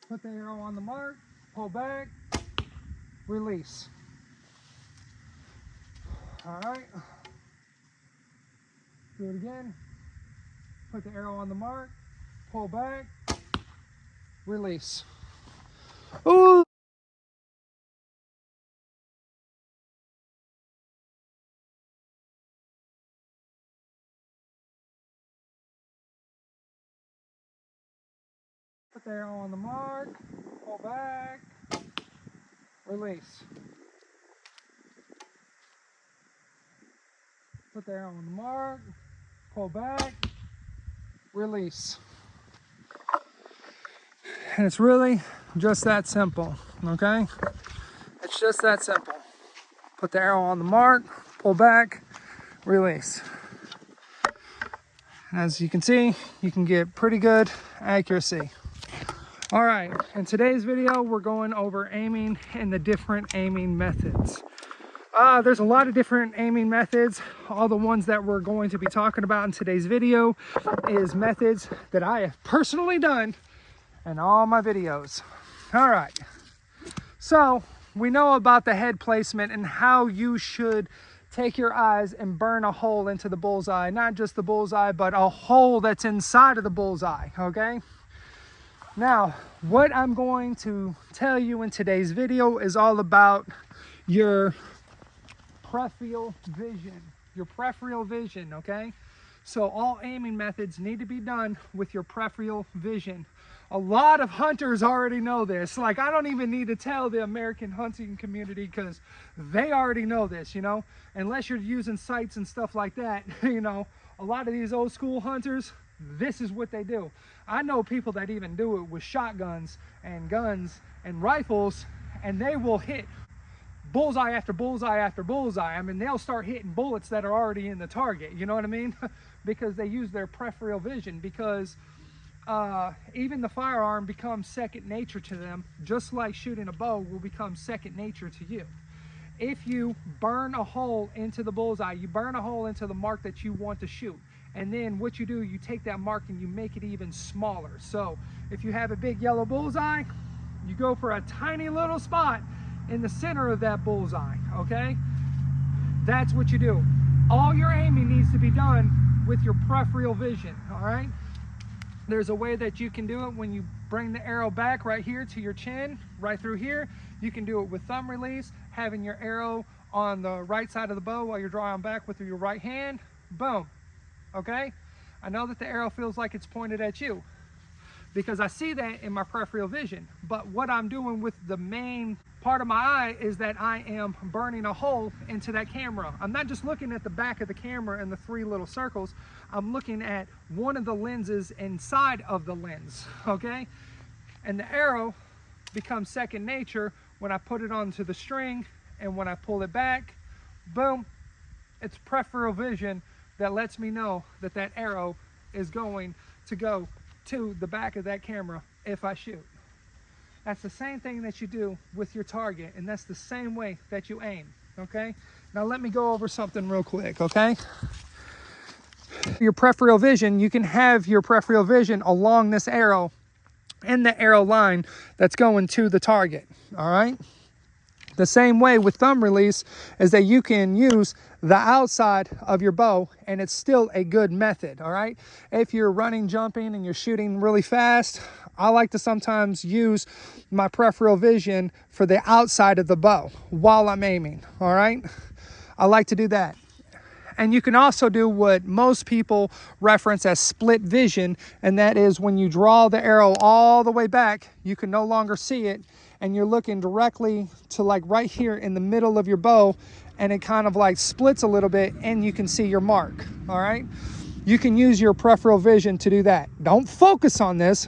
Put the arrow on the mark, pull back, release. All right. Do it again. Put the arrow on the mark, pull back, release. Ooh. Put the arrow on the mark, pull back, release. Put the arrow on the mark, pull back, release. And it's really just that simple, okay? It's just that simple. Put the arrow on the mark, pull back, release. As you can see, you can get pretty good accuracy. All right, in today's video, we're going over aiming and the different aiming methods. There's a lot of different aiming methods. All the ones that we're going to be talking about in today's video is methods that I have personally done in all my videos. All right, so we know about the head placement and how you should take your eyes and burn a hole into the bullseye. Not just the bullseye, but a hole that's inside of the bullseye, okay? Now, what I'm going to tell you in today's video is all about your peripheral vision, okay? So all aiming methods need to be done with your peripheral vision. A lot of hunters already know this. Like, I don't even need to tell the American hunting community because they already know this, you know? Unless you're using sights and stuff like that, you know, a lot of these old school hunters, this is what they do. I know people that even do it with shotguns and guns and rifles, and they will hit bullseye after bullseye after bullseye. I mean, they'll start hitting bullets that are already in the target, you know what I mean? Because they use their peripheral vision, because even the firearm becomes second nature to them, just like shooting a bow will become second nature to you. If you burn a hole into the bullseye, you burn a hole into the mark that you want to shoot, and then what you do, you take that mark and you make it even smaller. So if you have a big yellow bullseye, you go for a tiny little spot in the center of that bullseye, okay? That's what you do. All your aiming needs to be done with your peripheral vision, all right? There's a way that you can do it when you bring the arrow back right here to your chin, right through here. You can do it with thumb release, having your arrow on the right side of the bow while you're drawing back with your right hand. Boom, okay? I know that the arrow feels like it's pointed at you because I see that in my peripheral vision. But what I'm doing with the main part of my eye is that I am burning a hole into that camera. I'm not just looking at the back of the camera and the three little circles. I'm looking at one of the lenses inside of the lens, okay? And the arrow becomes second nature when I put it onto the string, and when I pull it back, boom, it's peripheral vision that lets me know that that arrow is going to go to the back of that camera if I shoot. That's the same thing that you do with your target, and that's the same way that you aim, okay? Now let me go over something real quick, okay? Your peripheral vision, you can have your peripheral vision along this arrow and the arrow line that's going to the target, all right? The same way with thumb release is that you can use the outside of your bow, and it's still a good method, all right? If you're running, jumping, and you're shooting really fast, I like to sometimes use my peripheral vision for the outside of the bow while I'm aiming, all right? I like to do that. And you can also do what most people reference as split vision, and that is when you draw the arrow all the way back, you can no longer see it, and you're looking directly to like right here in the middle of your bow, and it kind of like splits a little bit and you can see your mark, all right? You can use your peripheral vision to do that. Don't focus on this.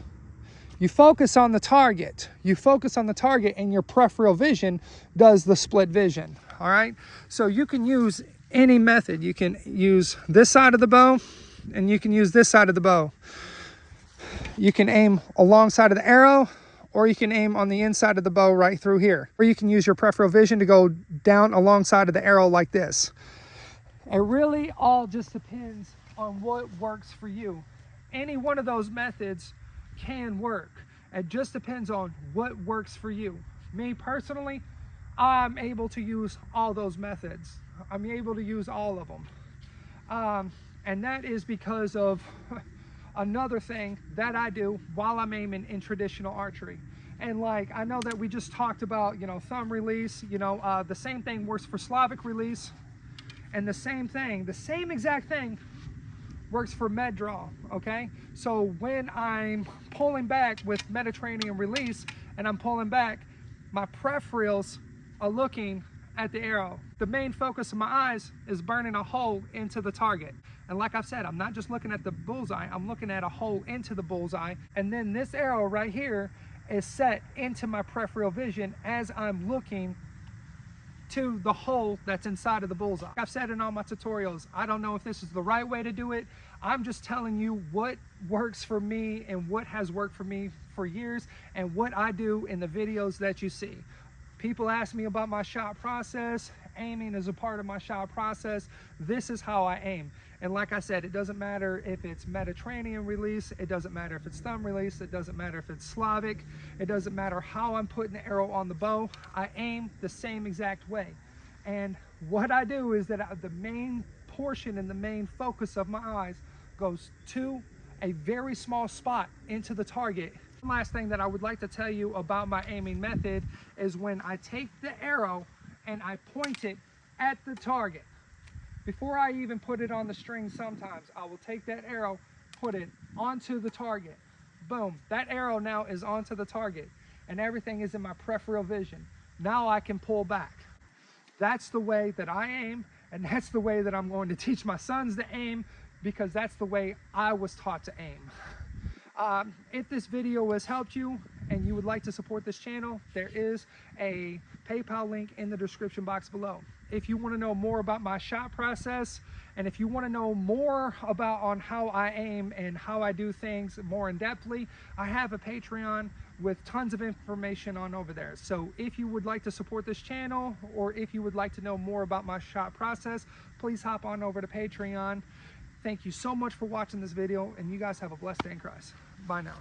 You focus on the target. You focus on the target, and your peripheral vision does the split vision, all right? So you can use any method. You can use this side of the bow, and you can use this side of the bow. You can aim alongside of the arrow, or you can aim on the inside of the bow right through here. Or you can use your peripheral vision to go down alongside of the arrow like this. It really all just depends on what works for you. Any one of those methods can work. It just depends on what works for you. Me personally, I'm able to use all those methods. I'm able to use all of them. And that is because of another thing that I do while I'm aiming in traditional archery. And like, I know that we just talked about, you know, thumb release, you know, the same thing works for Slavic release, and the same exact thing works for med draw, okay? So when I'm pulling back with Mediterranean release and I'm pulling back, my peripherals are looking at the arrow. The main focus of my eyes is burning a hole into the target. And like I've said, I'm not just looking at the bullseye, I'm looking at a hole into the bullseye. And then this arrow right here is set into my peripheral vision as I'm looking to the hole that's inside of the bullseye. I've said in all my tutorials, I don't know if this is the right way to do it. I'm just telling you what works for me and what has worked for me for years and what I do in the videos that you see. People ask me about my shot process. Aiming is a part of my shot process. This is how I aim. And like I said, it doesn't matter if it's Mediterranean release, it doesn't matter if it's thumb release, it doesn't matter if it's Slavic, it doesn't matter how I'm putting the arrow on the bow, I aim the same exact way. And what I do is that the main portion and the main focus of my eyes goes to a very small spot into the target. One last thing that I would like to tell you about my aiming method is when I take the arrow and I point it at the target. Before I even put it on the string, sometimes I will take that arrow, put it onto the target. Boom, that arrow now is onto the target and everything is in my peripheral vision. Now I can pull back. That's the way that I aim, and that's the way that I'm going to teach my sons to aim, because that's the way I was taught to aim. If this video has helped you and you would like to support this channel, there is a PayPal link in the description box below. If you want to know more about my shot process, and if you want to know more about on how I aim and how I do things more in depthly, I have a Patreon with tons of information on over there. So if you would like to support this channel, or if you would like to know more about my shot process, please hop on over to Patreon. Thank you so much for watching this video, and you guys have a blessed day in Christ. Bye now.